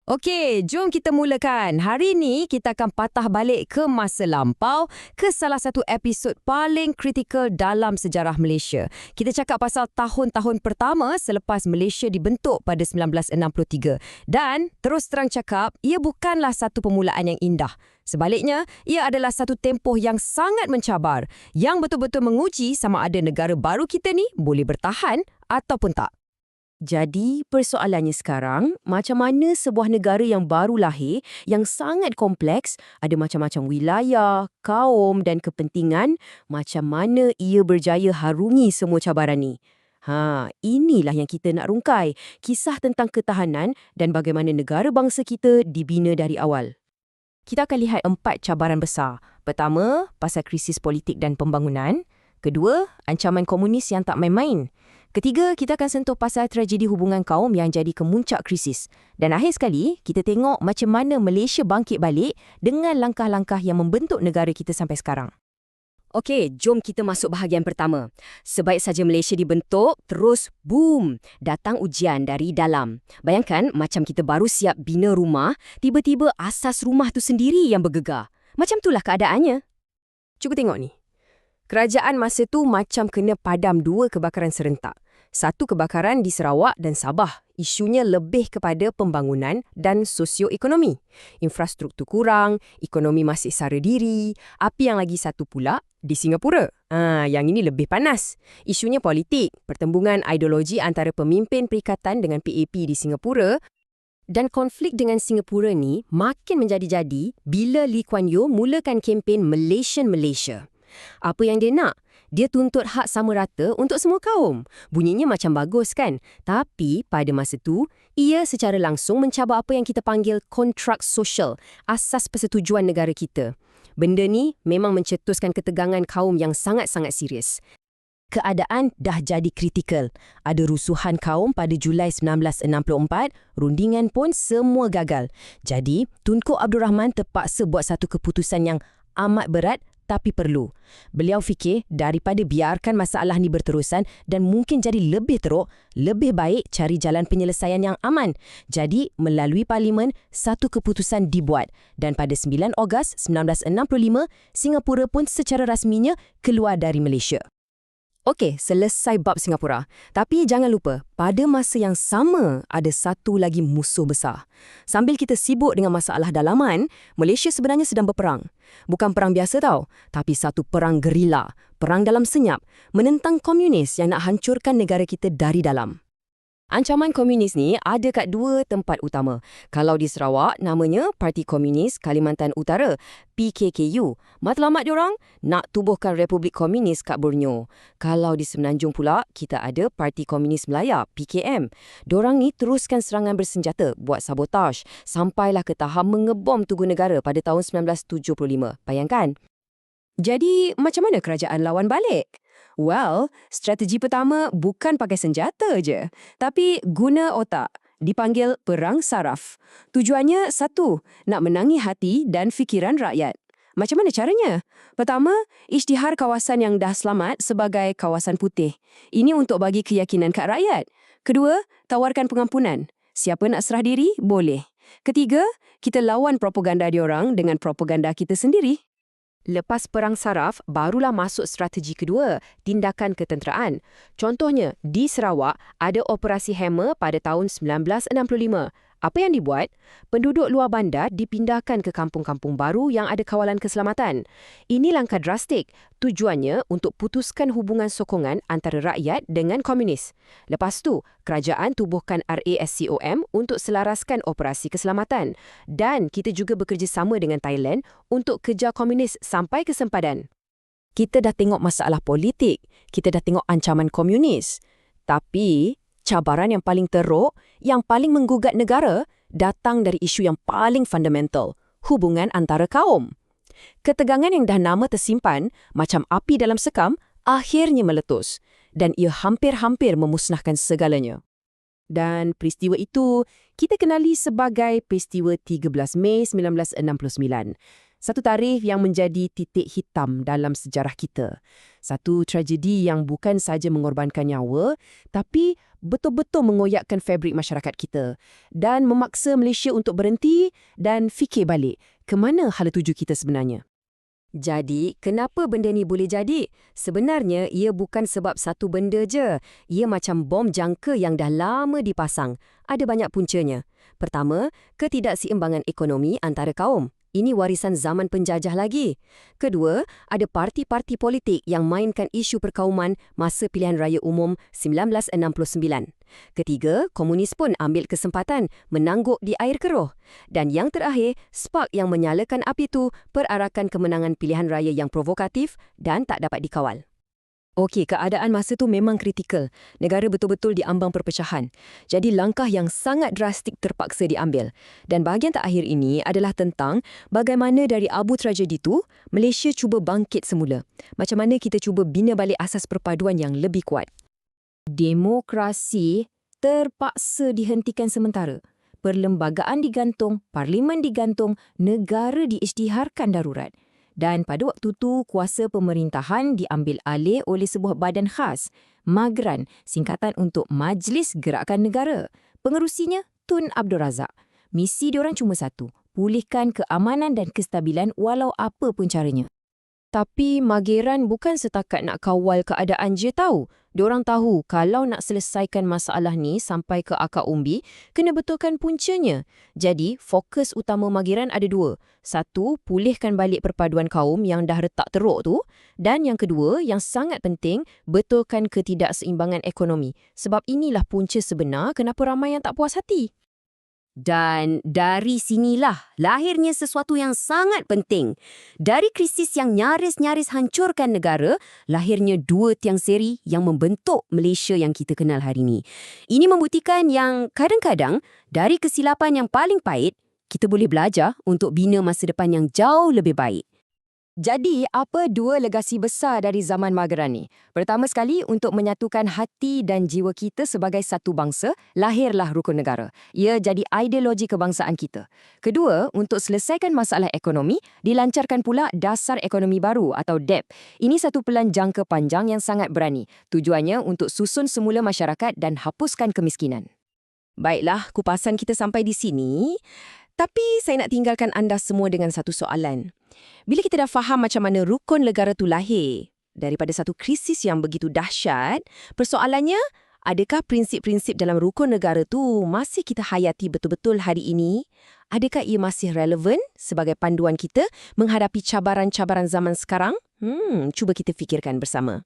Okey, jom kita mulakan. Hari ini kita akan patah balik ke masa lampau ke salah satu episod paling kritikal dalam sejarah Malaysia. Kita cakap pasal tahun-tahun pertama selepas Malaysia dibentuk pada 1963. Dan terus terang cakap, ia bukanlah satu permulaan yang indah. Sebaliknya, ia adalah satu tempoh yang sangat mencabar yang betul-betul menguji sama ada negara baru kita ni boleh bertahan ataupun tak. Jadi, persoalannya sekarang, macam mana sebuah negara yang baru lahir, yang sangat kompleks, ada macam-macam wilayah, kaum dan kepentingan, macam mana ia berjaya harungi semua cabaran ni? Inilah yang kita nak rungkai, kisah tentang ketahanan dan bagaimana negara bangsa kita dibina dari awal. Kita akan lihat 4 cabaran besar. Pertama, pasal krisis politik dan pembangunan. Kedua, ancaman komunis yang tak main-main. Ketiga, kita akan sentuh pasal tragedi hubungan kaum yang jadi kemuncak krisis. Dan akhir sekali, kita tengok macam mana Malaysia bangkit balik dengan langkah-langkah yang membentuk negara kita sampai sekarang. Okey, jom kita masuk bahagian pertama. Sebaik saja Malaysia dibentuk, terus boom, datang ujian dari dalam. Bayangkan macam kita baru siap bina rumah, tiba-tiba asas rumah tu sendiri yang bergegar. Macam itulah keadaannya. Cuba tengok ni. Kerajaan masa tu macam kena padam 2 kebakaran serentak. Satu kebakaran di Sarawak dan Sabah. Isunya lebih kepada pembangunan dan sosioekonomi. Infrastruktur kurang, ekonomi masih sara diri. Api yang lagi satu pula di Singapura. Yang ini lebih panas. Isunya politik, pertembungan ideologi antara pemimpin perikatan dengan PAP di Singapura. Dan konflik dengan Singapura ni makin menjadi-jadi bila Lee Kuan Yew mulakan kempen Malaysian Malaysia. Apa yang dia nak? Dia tuntut hak sama rata untuk semua kaum. Bunyinya macam bagus kan? Tapi pada masa tu, ia secara langsung mencabar apa yang kita panggil kontrak sosial, asas persetujuan negara kita. Benda ni memang mencetuskan ketegangan kaum yang sangat-sangat serius. Keadaan dah jadi kritikal. Ada rusuhan kaum pada Julai 1964, rundingan pun semua gagal. Jadi, Tunku Abdul Rahman terpaksa buat satu keputusan yang amat berat tapi perlu. Beliau fikir daripada biarkan masalah ni berterusan dan mungkin jadi lebih teruk, lebih baik cari jalan penyelesaian yang aman. Jadi, melalui parlimen, satu keputusan dibuat. Dan pada 9 Ogos 1965, Singapura pun secara rasminya keluar dari Malaysia. Okey, selesai bab Singapura. Tapi jangan lupa, pada masa yang sama ada satu lagi musuh besar. Sambil kita sibuk dengan masalah dalaman, Malaysia sebenarnya sedang berperang. Bukan perang biasa tau, tapi satu perang gerila, perang dalam senyap, menentang komunis yang nak hancurkan negara kita dari dalam. Ancaman komunis ni ada kat 2 tempat utama. Kalau di Sarawak, namanya Parti Komunis Kalimantan Utara, PKKU. Matlamat diorang nak tubuhkan Republik Komunis kat Borneo. Kalau di Semenanjung pula, kita ada Parti Komunis Melaya, PKM. Diorang ni teruskan serangan bersenjata, buat sabotaj, sampailah ke tahap mengebom Tugu Negara pada tahun 1975. Bayangkan. Jadi, macam mana kerajaan lawan balik? Well, strategi pertama bukan pakai senjata je, tapi guna otak. Dipanggil perang saraf. Tujuannya satu, nak menangi hati dan fikiran rakyat. Macam mana caranya? Pertama, isytihar kawasan yang dah selamat sebagai kawasan putih. Ini untuk bagi keyakinan kat rakyat. Kedua, tawarkan pengampunan. Siapa nak serah diri, boleh. Ketiga, kita lawan propaganda diorang dengan propaganda kita sendiri. Lepas perang saraf, barulah masuk strategi kedua, tindakan ketenteraan. Contohnya, di Sarawak ada Operasi Hammer pada tahun 1965. Apa yang dibuat? Penduduk luar bandar dipindahkan ke kampung-kampung baru yang ada kawalan keselamatan. Ini langkah drastik. Tujuannya untuk putuskan hubungan sokongan antara rakyat dengan komunis. Lepas tu, kerajaan tubuhkan RASCOM untuk selaraskan operasi keselamatan. Dan kita juga bekerjasama dengan Thailand untuk kejar komunis sampai ke sempadan. Kita dah tengok masalah politik. Kita dah tengok ancaman komunis. Tapi cabaran yang paling teruk, yang paling menggugat negara, datang dari isu yang paling fundamental, hubungan antara kaum. Ketegangan yang dah lama tersimpan, macam api dalam sekam, akhirnya meletus. Dan ia hampir-hampir memusnahkan segalanya. Dan peristiwa itu, kita kenali sebagai peristiwa 13 Mei 1969. Satu tarikh yang menjadi titik hitam dalam sejarah kita. Satu tragedi yang bukan sahaja mengorbankan nyawa, tapi betul-betul mengoyakkan fabrik masyarakat kita dan memaksa Malaysia untuk berhenti dan fikir balik ke mana hala tuju kita sebenarnya. Jadi, kenapa benda ni boleh jadi? Sebenarnya, ia bukan sebab satu benda je. Ia macam bom jangka yang dah lama dipasang. Ada banyak puncanya. Pertama, ketidakseimbangan ekonomi antara kaum. Ini warisan zaman penjajah lagi. Kedua, ada parti-parti politik yang mainkan isu perkauman masa pilihan raya umum 1969. Ketiga, komunis pun ambil kesempatan menangguk di air keruh. Dan yang terakhir, spark yang menyalakan api itu perarakan kemenangan pilihan raya yang provokatif dan tak dapat dikawal. Okey, keadaan masa tu memang kritikal. Negara betul-betul diambang perpecahan. Jadi langkah yang sangat drastik terpaksa diambil. Dan bahagian terakhir ini adalah tentang bagaimana dari abu tragedi itu, Malaysia cuba bangkit semula. Macam mana kita cuba bina balik asas perpaduan yang lebih kuat. Demokrasi terpaksa dihentikan sementara. Perlembagaan digantung, parlimen digantung, negara diisytiharkan darurat. Dan pada waktu tu, kuasa pemerintahan diambil alih oleh sebuah badan khas, MAGRAN, singkatan untuk Majlis Gerakan Negara. Pengerusinya, Tun Abdul Razak. Misi diorang cuma satu, pulihkan keamanan dan kestabilan walau apa pun caranya. Tapi Mageran bukan setakat nak kawal keadaan je tahu. Diorang tahu kalau nak selesaikan masalah ni sampai ke akar umbi, kena betulkan puncanya. Jadi, fokus utama Mageran ada dua. Satu, pulihkan balik perpaduan kaum yang dah retak teruk tu. Dan yang kedua, yang sangat penting, betulkan ketidakseimbangan ekonomi. Sebab inilah punca sebenar kenapa ramai yang tak puas hati. Dan dari sinilah lahirnya sesuatu yang sangat penting. Dari krisis yang nyaris-nyaris hancurkan negara, lahirnya dua tiang seri yang membentuk Malaysia yang kita kenal hari ini. Ini membuktikan yang kadang-kadang dari kesilapan yang paling pahit, kita boleh belajar untuk bina masa depan yang jauh lebih baik. Jadi, apa dua legasi besar dari zaman Mageran ni? Pertama sekali, untuk menyatukan hati dan jiwa kita sebagai satu bangsa, lahirlah Rukun Negara. Ia jadi ideologi kebangsaan kita. Kedua, untuk selesaikan masalah ekonomi, dilancarkan pula Dasar Ekonomi Baru atau DEP. Ini satu pelan jangka panjang yang sangat berani. Tujuannya untuk susun semula masyarakat dan hapuskan kemiskinan. Baiklah, kupasan kita sampai di sini. Tapi saya nak tinggalkan anda semua dengan satu soalan. Bila kita dah faham macam mana rukun negara tu lahir daripada satu krisis yang begitu dahsyat, persoalannya, adakah prinsip-prinsip dalam rukun negara tu masih kita hayati betul-betul hari ini? Adakah ia masih relevan sebagai panduan kita menghadapi cabaran-cabaran zaman sekarang? Cuba kita fikirkan bersama.